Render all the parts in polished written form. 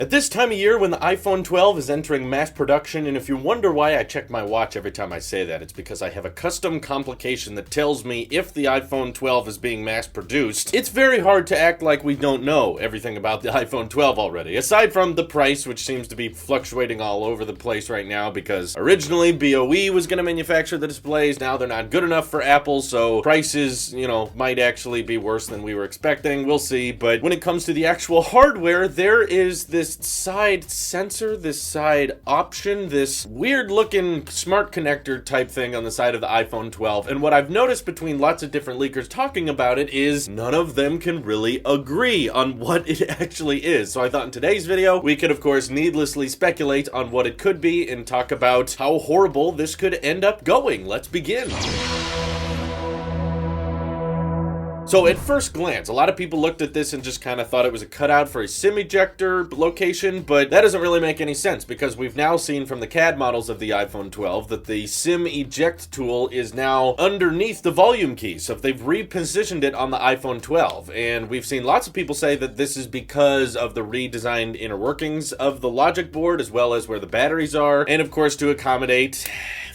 At this time of year when the iPhone 12 is entering mass production, and if you wonder why I check my watch every time I say that, it's because I have a custom complication that tells me if the iPhone 12 is being mass produced. It's very hard to act like we don't know everything about the iPhone 12 already, aside from the price, which seems to be fluctuating all over the place right now because originally BOE was going to manufacture the displays, now they're not good enough for Apple, so prices, might actually be worse than we were expecting, we'll see. But when it comes to the actual hardware, there is this side sensor, this side option, this weird looking smart connector type thing on the side of the iPhone 12. And what I've noticed between lots of different leakers talking about it is none of them can really agree on what it actually is. So I thought in today's video, we could of course needlessly speculate on what it could be and talk about how horrible this could end up going. Let's begin. So at first glance, a lot of people looked at this and just kind of thought it was a cutout for a SIM ejector location, but that doesn't really make any sense because we've now seen from the CAD models of the iPhone 12 that the SIM eject tool is now underneath the volume key. So if they've repositioned it on the iPhone 12, and we've seen lots of people say that this is because of the redesigned inner workings of the logic board as well as where the batteries are, and of course to accommodate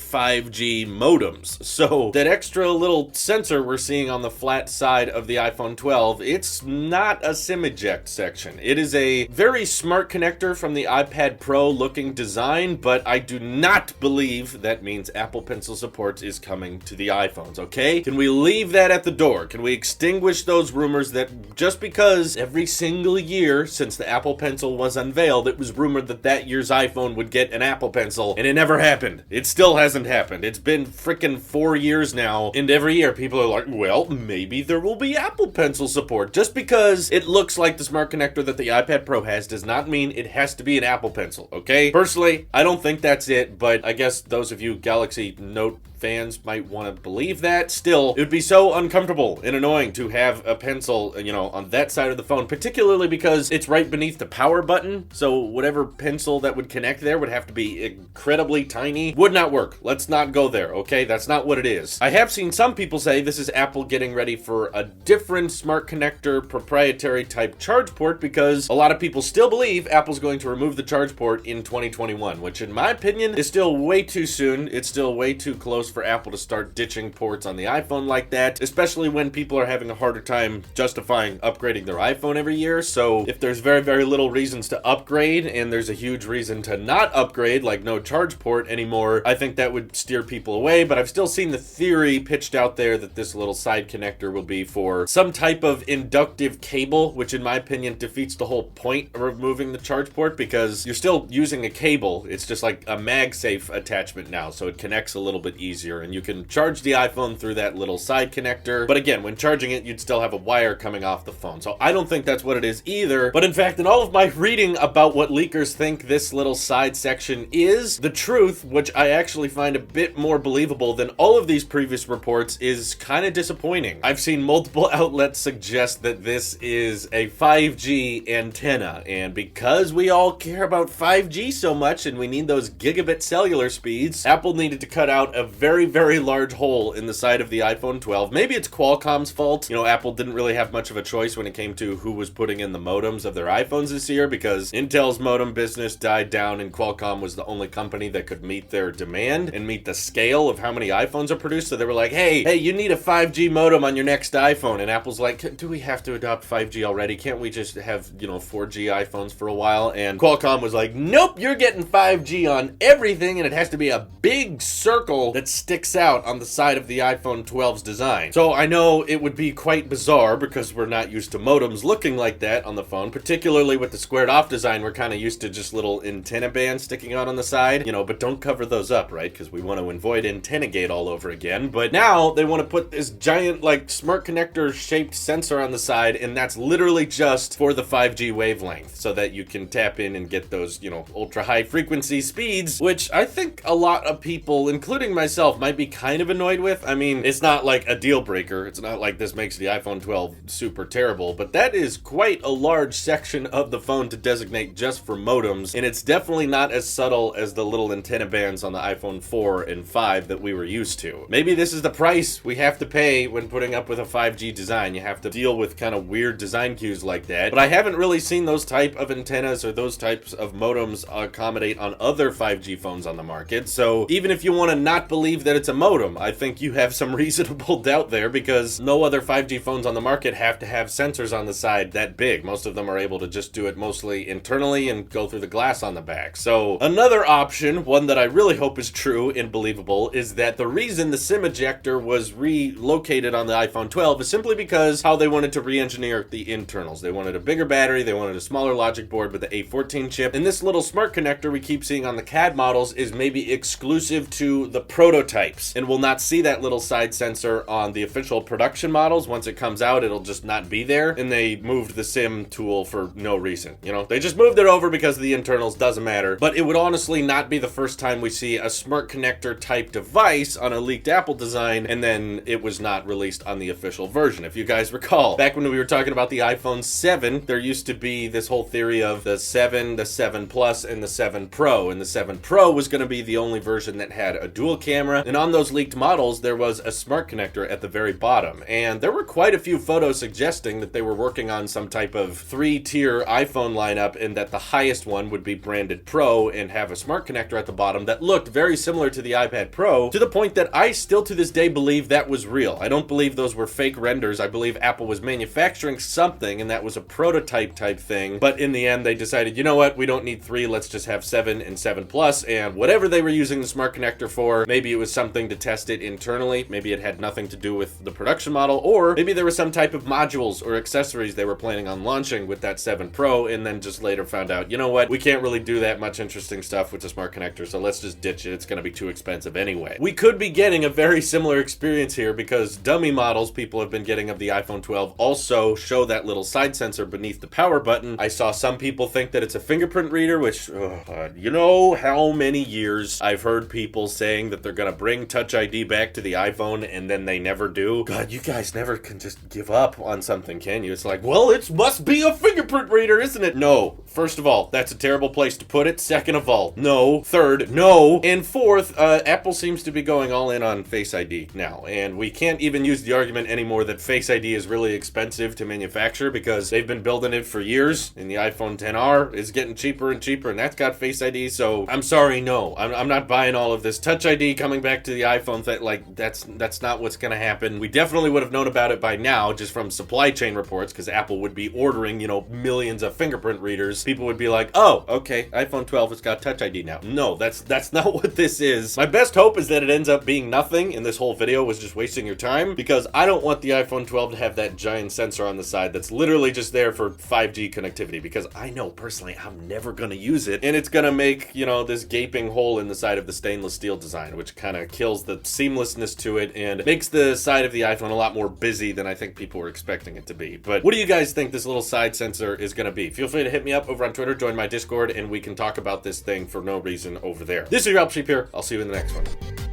5G modems. So that extra little sensor we're seeing on the flat side of the iPhone 12, it's not a SIM eject section. It is a very smart connector from the iPad Pro looking design, but I do not believe that means Apple Pencil support is coming to the iPhones, okay? Can we leave that at the door? Can we extinguish those rumors that just because every single year since the Apple Pencil was unveiled, it was rumored that that year's iPhone would get an Apple Pencil, and it never happened. It still hasn't happened. It's been freaking 4 years now, and every year people are like, well, maybe there will be Apple Pencil support. Just because it looks like the smart connector that the iPad Pro has does not mean it has to be an Apple Pencil, okay? Personally, I don't think that's it, but I guess those of you Galaxy Note fans might want to believe that. Still, it would be so uncomfortable and annoying to have a pencil, on that side of the phone, particularly because it's right beneath the power button, so whatever pencil that would connect there would have to be incredibly tiny. Would not work. Let's not go there, okay? That's not what it is. I have seen some people say this is Apple getting ready for a different smart connector proprietary type charge port because a lot of people still believe Apple's going to remove the charge port in 2021, which in my opinion is still way too soon. It's still way too close for Apple to start ditching ports on the iPhone like that, especially when people are having a harder time justifying upgrading their iPhone every year. So if there's very, very little reasons to upgrade and there's a huge reason to not upgrade, like no charge port anymore, I think that would steer people away. But I've still seen the theory pitched out there that this little side connector will be for some type of inductive cable, which in my opinion defeats the whole point of removing the charge port because you're still using a cable. It's just like a MagSafe attachment now, so it connects a little bit easier and you can charge the iPhone through that little side connector. But again, when charging it, you'd still have a wire coming off the phone. So I don't think that's what it is either. But in fact, in all of my reading about what leakers think this little side section is, the truth, which I actually find a bit more believable than all of these previous reports, is kind of disappointing. I've seen multiple outlets suggest that this is a 5G antenna, and because we all care about 5G so much and we need those gigabit cellular speeds, Apple needed to cut out a very, very large hole in the side of the iPhone 12. Maybe it's Qualcomm's fault. Apple didn't really have much of a choice when it came to who was putting in the modems of their iPhones this year because Intel's modem business died down and Qualcomm was the only company that could meet their demand and meet the scale of how many iPhones are produced. So they were like, hey, you need a 5G modem on your next iPhone. And Apple's like, do we have to adopt 5G already? Can't we just have, 4G iPhones for a while? And Qualcomm was like, nope, you're getting 5G on everything and it has to be a big circle that sticks out on the side of the iPhone 12's design. So I know it would be quite bizarre because we're not used to modems looking like that on the phone, particularly with the squared off design. We're kind of used to just little antenna bands sticking out on the side, but don't cover those up, right? Because we want to avoid antenna gate all over again. But now they want to put this giant smart connector shaped sensor on the side, and that's literally just for the 5G wavelength so that you can tap in and get those, ultra high frequency speeds, which I think a lot of people, including myself, myself might be kind of annoyed with. I mean, it's not like a deal breaker. It's not like this makes the iPhone 12 super terrible, but that is quite a large section of the phone to designate just for modems, and it's definitely not as subtle as the little antenna bands on the iPhone 4 and 5 that we were used to. Maybe this is the price we have to pay when putting up with a 5G design. You have to deal with kind of weird design cues like that, but I haven't really seen those type of antennas or those types of modems accommodate on other 5G phones on the market. So even if you want to not believe that it's a modem, I think you have some reasonable doubt there, because no other 5G phones on the market have to have sensors on the side that big. Most of them are able to just do it mostly internally and go through the glass on the back. So another option, one that I really hope is true and believable, is that the reason the SIM ejector was relocated on the iPhone 12 is simply because how they wanted to re-engineer the internals. They wanted a bigger battery, they wanted a smaller logic board with the A14 chip, and this little smart connector we keep seeing on the CAD models is maybe exclusive to the prototypes, and we'll not see that little side sensor on the official production models. Once it comes out, it'll just not be there, and they moved the SIM tool for no reason. You know, they just moved it over because of the internals, doesn't matter. But it would honestly not be the first time we see a smart connector type device on a leaked Apple design, and then it was not released on the official version. If you guys recall, back when we were talking about the iPhone 7, there used to be this whole theory of the 7, the 7 Plus, and the 7 Pro, and the 7 Pro was going to be the only version that had a dual camera, and on those leaked models, there was a smart connector at the very bottom, and there were quite a few photos suggesting that they were working on some type of 3-tier iPhone lineup, and that the highest one would be branded Pro and have a smart connector at the bottom that looked very similar to the iPad Pro, to the point that I still to this day believe that was real. I don't believe those were fake renders. I believe Apple was manufacturing something and that was a prototype type thing, but in the end they decided, you know what, we don't need 3, let's just have 7 and 7 Plus, and whatever they were using the smart connector for, maybe it was something to test it internally, maybe it had nothing to do with the production model, or maybe there was some type of modules or accessories they were planning on launching with that 7 Pro, and then just later found out, you know what, we can't really do that much interesting stuff with the smart connector, so let's just ditch it. It's going to be too expensive anyway. We could be getting a very similar experience here, because dummy models people have been getting of the iPhone 12 also show that little side sensor beneath the power button. I saw some people think that it's a fingerprint reader, which, you know how many years I've heard people saying that they're going to bring Touch ID back to the iPhone, and then they never do. God, you guys never can just give up on something, can you? It's like, well, it must be a fingerprint reader, isn't it? No. First of all, that's a terrible place to put it. Second of all, no. Third, no. And fourth, Apple seems to be going all in on Face ID now, and we can't even use the argument anymore that Face ID is really expensive to manufacture, because they've been building it for years, and the iPhone XR is getting cheaper and cheaper, and that's got Face ID, so I'm sorry, no. I'm not buying all of this Touch ID coming back to the iPhone thing. Like, that's not what's gonna happen. We definitely would have known about it by now, just from supply chain reports, because Apple would be ordering, you know, millions of fingerprint readers. People would be like, oh, okay, iPhone 12 has got Touch ID now. No, that's not what this is. My best hope is that it ends up being nothing, and this whole video was just wasting your time, because I don't want the iPhone 12 to have that giant sensor on the side that's literally just there for 5G connectivity, because I know personally I'm never gonna use it, and it's gonna make, you know, this gaping hole in the side of the stainless steel design, which kind of kills the seamlessness to it and makes the side of the iPhone a lot more busy than I think people were expecting it to be. But what do you guys think this little side sensor is gonna be? Feel free to hit me up over on Twitter, join my Discord, and we can talk about this thing for no reason over there. This is your Alp Sheep here. I'll see you in the next one.